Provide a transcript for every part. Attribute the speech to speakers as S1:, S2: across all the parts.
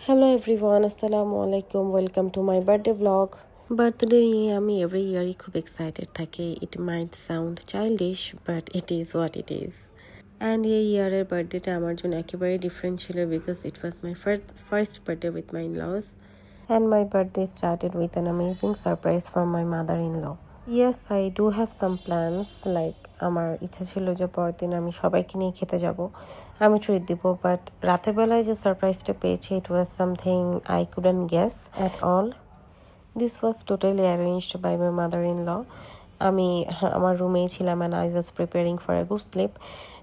S1: Hello everyone, Assalamu alaikum. Welcome to my birthday vlog. Birthday নিয়ে আমি every year খুব excited থাকি. It might sound childish, but it is what it is. And এই ইয়ারের বার্থডেটা আমার জন্য একেবারে ডিফারেন্ট ছিল because it was my first birthday with my in-laws. And my birthday started with an amazing surprise from my mother-in-law. Yes, I do have some plans, like আমার ইচ্ছা ছিল যে পরের দিন আমি সবাইকে নিয়ে খেতে যাব, আমি ট্রিট দিব, বাট রাতের বেলায় যে সারপ্রাইজটা পেয়েছি it was something I couldn't guess at all. This was totally arranged by my mother-in-law. আমি আমার রুমেই ছিলাম and I was preparing for a good sleep.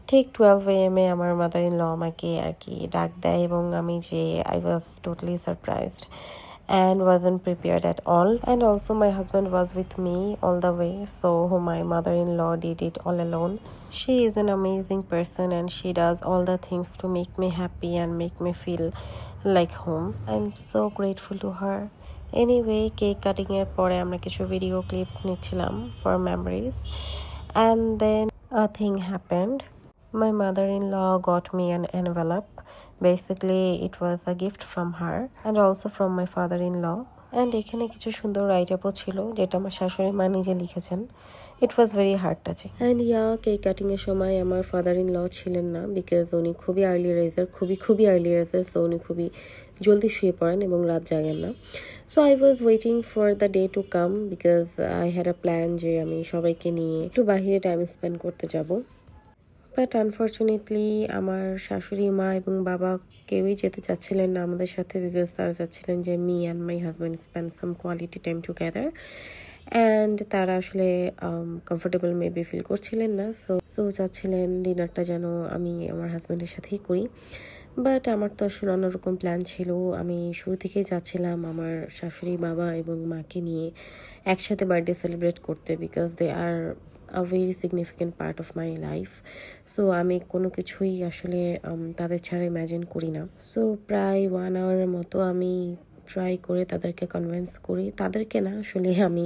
S1: ঠিক 12 AM এ আমার mother-in-law আমাকে আর কি ডাক দেয় এবং আমি যে I was totally surprised and wasn't prepared at all. And also my husband was with me all the way, so my mother-in-law did it all alone. She is an amazing person and she does all the things to make me happy and make me feel like home. I'm so grateful to her. Anyway, cake cutting এর পরে আমরা কিছু video clips নিচ্ছিলাম for memories, and then a thing happened. My mother-in-law got me an envelope. Basically, it was a gift from her and also from my father-in-law. And এখানে কিছু সুন্দর রাইট-আপও ছিল যেটা আমার শাশুড়ি মা নিজে লিখেছেন. It was very heart touching. And yeah, cake cutting এর সময় আমার father-in-law ছিলেন না because উনি খুবই early riser, খুবই early riser, so উনি খুবই জলদি শুয়ে পড়েন এবং রাত জাগেন না. So I was waiting for the day to come because I had a plan যে আমি সবাইকে নিয়ে একটু বাইরে টাইম স্পেন্ড করতে যাব. বাট আনফর্চুনেটলি আমার শাশুড়ি মা এবং বাবা কেউই যেতে চাচ্ছিলেন না আমাদের সাথে বিকজ তারা চাচ্ছিলেন যে me and my husband spend some quality time together, and তারা আসলে কমফোর্টেবল মেবি ফিল করছিলেন না, সো চাচ্ছিলেন ডিনারটা যেন আমি আমার হাজব্যান্ডের সাথেই করি। বাট আমার তো আসলে অন্যরকম প্ল্যান ছিল। আমি শুরু থেকেই চাচ্ছিলাম আমার শাশুড়ি বাবা এবং মাকে নিয়ে একসাথে বার্থডে সেলিব্রেট করতে because they are a very significant part of my life. So আমি কোনো কিছুই আসলে তাদের ছাড়া ইমাজিন করি না। সো প্রায় 1 আওয়ারের মতো আমি ট্রাই করে তাদেরকে কনভিন্স করি, তাদেরকে না আসলে আমি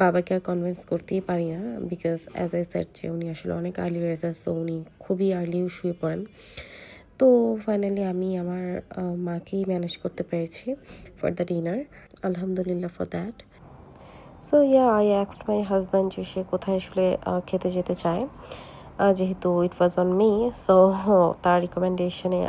S1: বাবাকে আর কনভিন্স করতেই পারি না বিকজ অ্যাজ আই সেড যে উনি আসলে অনেক আর্লি রেজার, সো উনি খুবই আর্লিও শুয়ে পড়েন। তো ফাইনালি আমি আমার মাকেই ম্যানেজ করতে পেরেছি ফর দ্য ডিনার, আলহামদুলিল্লাহ for that. So yeah, I asked my husband যে সে কোথায় আসলে খেতে যেতে চায়, যেহেতু ইট ওয়াজ অন মি, সো তার রিকমেন্ডেশনে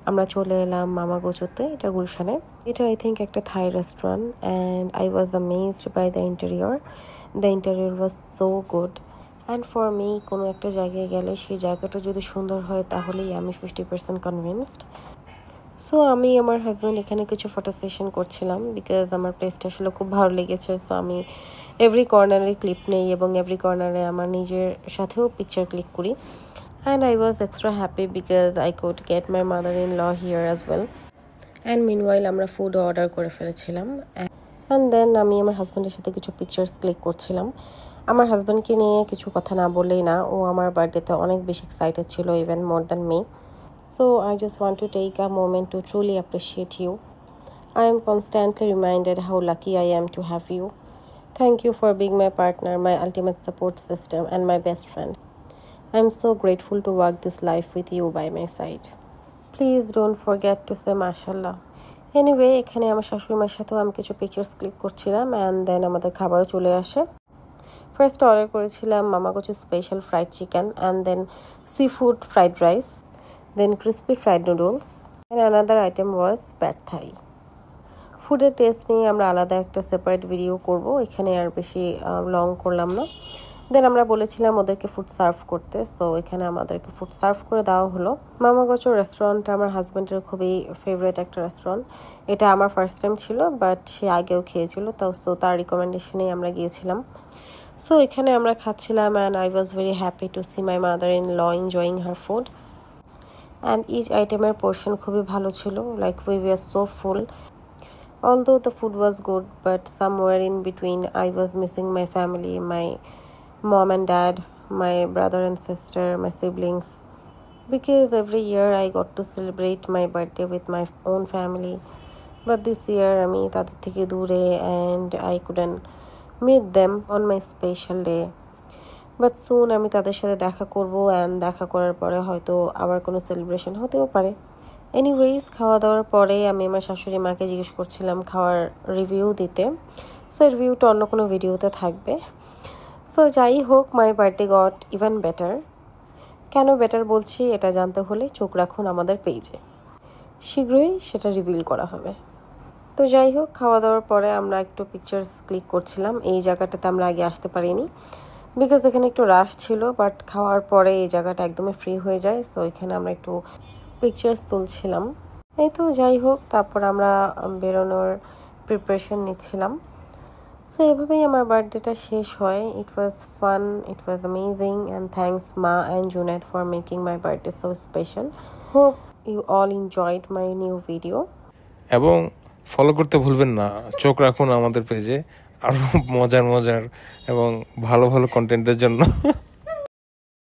S1: আমরা চলে এলাম মামা গোচোতে, এটা গুলশানে। এটা আই থিঙ্ক একটা Thai restaurant and I was amazed by the interior was so good. And for me কোনো একটা জায়গায় গেলে সেই জায়গাটা যদি সুন্দর হয় তাহলেই আমি 50% কনভিন্সড। সো আমি আমার হাজব্যান্ড এখানে কিছু ফটো সেশন করছিলাম বিকজ আমার প্লেসটা আসলে খুব ভালো লেগেছে, সো আমি এভরি কর্নারে ক্লিপ নেই এবং এভরি কর্নারে আমার নিজের সাথেও পিকচার ক্লিক করি। And I was extra happy because I could get my mother in law here as well. And meanwhile আমরা ফুড অর্ডার করে ফেলেছিলাম অ্যান্ড দেন আমি আমার হাজব্যান্ডের সাথে কিছু পিকচার্স ক্লিক করছিলাম। আমার হাজব্যান্ডকে নিয়ে কিছু কথা না বললেই না, ও আমার বার্থডেতে অনেক বেশি এক্সাইটেড ছিল, even more than me. So I just want to take a moment to truly appreciate you. I am constantly reminded how lucky I am to have you. Thank you for being my partner, my ultimate support system, and my best friend. I am so grateful to walk this life with you by my side. Please don't forget to say mashallah. Anyway, এখানে আমার শাশুড়ি মার সাথেও আমি কিছু pictures click করছিলাম and then আমাদের খাবারও চলে আসে। ফার্স্ট অর্ডার করেছিলাম Mama Gochu special fried chicken and then seafood fried rice, then crispy fried noodles, and another item was pad thai. ফুডের টেস্ট নিয়ে আমরা আলাদা একটা সেপারেট ভিডিও করব, এখানে আর বেশি লং করলাম না। দেন আমরা বলেছিলাম ওদেরকে ফুড সার্ভ করতে, সো এখানে আমাদেরকে ফুড সার্ভ করে দেওয়া হলো। মামা গোচুর রেস্টুরেন্টটা আমার হাজব্যান্ডের খুবই ফেভারিট একটা রেস্টুরেন্ট। এটা আমার ফার্স্ট টাইম ছিল বাট সে আগেও খেয়েছিল, সো তার রিকমেন্ডেশনেই আমরা গিয়েছিলাম। সো এখানে আমরা খাচ্ছিলাম and I was very happy to see my mother in law enjoying her food. And each item portion খুবই ভালো ছিল, like we were so full. Although the food was good, but somewhere in between I was missing my family, my mom and dad, my brother and sister, my siblings. Because every year I got to celebrate my birthday with my own family. But this year আমি তাদের থেকে দূরে and I couldn't meet them on my special day. But সুন আমি তাদের সাথে দেখা করব and দেখা করার পরে হয়তো আবার কোনো সেলিব্রেশন হতেও পারে। এনিওয়েজ খাওয়া দাওয়ার পরে আমি আমার শাশুড়ি মাকে জিজ্ঞেস করছিলাম খাওয়ার রিভিউ দিতে। সো এই রিভিউটা অন্য কোনো ভিডিওতে থাকবে। সো যাই হোক, my birthday goat even better. কেন বেটার বলছি এটা জানতে হলে চোখ রাখুন আমাদের পেজে, শীঘ্রই সেটা রিভিল করা হবে। তো যাই হোক, খাওয়া দাওয়ার পরে আমরা একটু পিকচার্স ক্লিক করছিলাম। এই জায়গাটাতে আমরা আগে আসতে পারিনি বিকজ এখানে একটু রাশ ছিল, বাট খাওয়ার পরে এই জায়গাটা একদমই ফ্রি হয়ে যায়। সো এখানে আমরা একটু পিকচার্স তুলছিলাম। এই তো যাই হোক, তারপর আমরা বেরোনোর প্রিপারেশন নিচ্ছিলাম। সো এভাবেই আমার বার্থডেটা শেষ হয়। It was fun, it was amazing, and thanks মা and Junaid for making my birthday so special. Hope you all enjoyed my new video.
S2: এবং ফলো করতে ভুলবেন না, চোখ রাখুন আমাদের পেজে আরও মজার মজার এবং ভালো ভালো কন্টেন্টের জন্য।